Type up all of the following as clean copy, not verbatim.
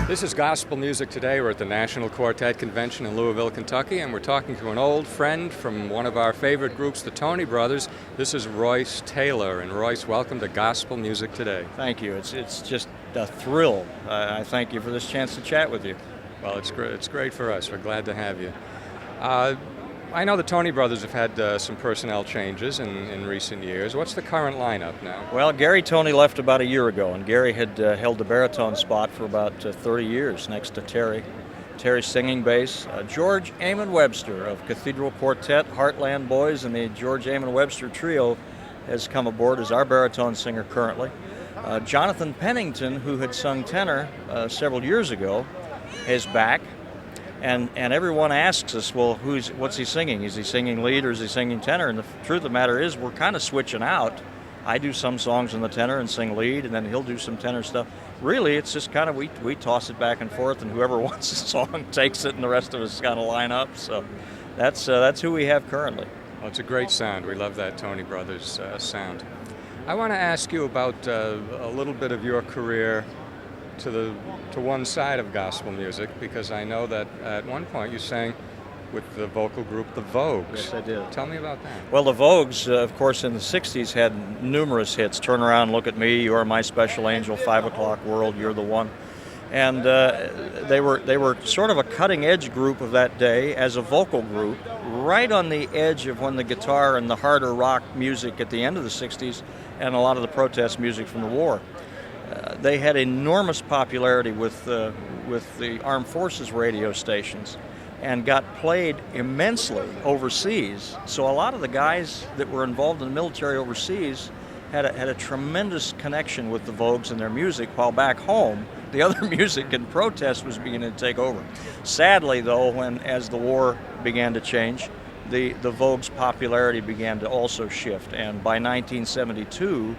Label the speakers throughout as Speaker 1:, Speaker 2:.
Speaker 1: This is Gospel Music Today. We're at the National Quartet Convention in Louisville, Kentucky, and we're talking to an old friend from one of our favorite groups, the Toney Brothers. This is Royce Taylor. And Royce, welcome to Gospel Music Today.
Speaker 2: Thank you. It's just a thrill. I thank you for this chance to chat with you.
Speaker 1: Well, it's great for us. We're glad to have you. I know the Toney Brothers have had some personnel changes in recent years. What's the current lineup now?
Speaker 2: Well, Gary Toney left about a year ago, and Gary had held the baritone spot for about 30 years next to Terry. Terry's singing bass. George Amon Webster of Cathedral Quartet, Heartland Boys, and the George Amon Webster Trio has come aboard as our baritone singer currently. Jonathan Pennington, who had sung tenor several years ago, is back. And everyone asks us, well, what's he singing? Is he singing lead or is he singing tenor? And the truth of the matter is we're kind of switching out. I do some songs in the tenor and sing lead, and then he'll do some tenor stuff. Really, it's just kind of we toss it back and forth, and whoever wants a song takes it, and the rest of us kind of line up. So that's who we have currently.
Speaker 1: Well, it's a great sound. We love that Toney Brothers sound. I want to ask you about a little bit of your career to one side of gospel music, because I know that at one point you sang with the vocal group The Vogues.
Speaker 2: Yes, I did.
Speaker 1: Tell me about that.
Speaker 2: Well, The Vogues, of course, in the 60s had numerous hits. Turn Around, Look at Me, You Are My Special Angel, 5 O'Clock World, You're the One. And they were sort of a cutting-edge group of that day as a vocal group, right on the edge of when the guitar and the harder rock music at the end of the 60s and a lot of the protest music from the war. They had enormous popularity with the armed forces radio stations and got played immensely overseas. So a lot of the guys that were involved in the military overseas had a tremendous connection with the Vogues and their music, while back home the other music and protest was beginning to take over. Sadly, though, as the war began to change, the Vogues' popularity began to also shift, and by 1972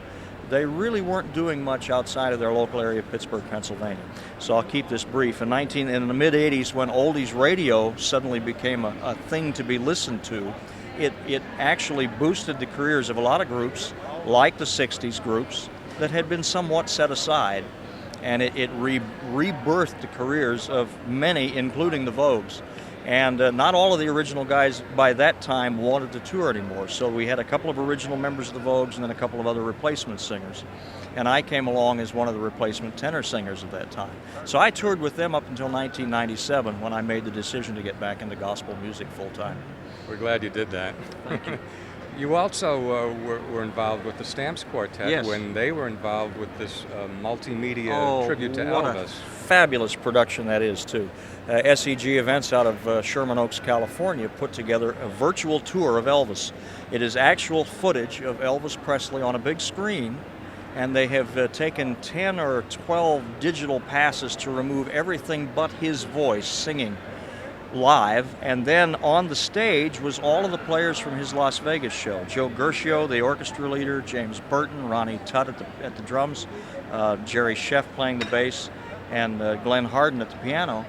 Speaker 2: they really weren't doing much outside of their local area of Pittsburgh, Pennsylvania. So I'll keep this brief. In the mid-'80s, when oldies radio suddenly became a thing to be listened to, it actually boosted the careers of a lot of groups, like the 60s groups, that had been somewhat set aside. And it rebirthed the careers of many, including the Vogues. And not all of the original guys by that time wanted to tour anymore. So we had a couple of original members of the Vogues and then a couple of other replacement singers. And I came along as one of the replacement tenor singers at that time. So I toured with them up until 1997 when I made the decision to get back into gospel music full time.
Speaker 1: We're glad you did that.
Speaker 2: Thank you.
Speaker 1: You also were involved with the Stamps Quartet.
Speaker 2: Yes.
Speaker 1: When they were involved with this multimedia tribute to
Speaker 2: what
Speaker 1: Elvis.
Speaker 2: A fabulous production that is, too. SEG Events out of Sherman Oaks, California, put together a virtual tour of Elvis. It is actual footage of Elvis Presley on a big screen, and they have taken 10 or 12 digital passes to remove everything but his voice singing live, and then on the stage was all of the players from his Las Vegas show. Joe Gershio, the orchestra leader, James Burton, Ronnie Tutt at the drums, Jerry Sheff playing the bass, and Glenn Hardin at the piano,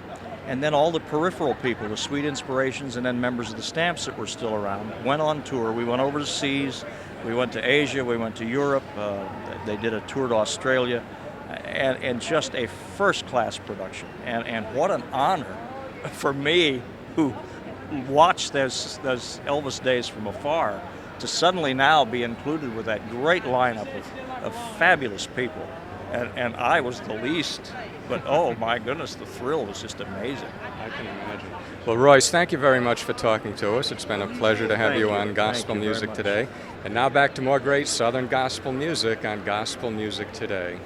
Speaker 2: and then all the peripheral people, the Sweet Inspirations, and then members of the Stamps that were still around, went on tour. We went overseas, we went to Asia, we went to Europe, they did a tour to Australia, and just a first-class production. And what an honor for me, who watched those Elvis days from afar, to suddenly now be included with that great lineup of fabulous people. And I was the least, but oh my goodness, the thrill was just amazing.
Speaker 1: I can imagine. Well, Royce, thank you very much for talking to us. It's been a pleasure to have you on Gospel Music Today. And now back to more great Southern gospel music on Gospel Music Today.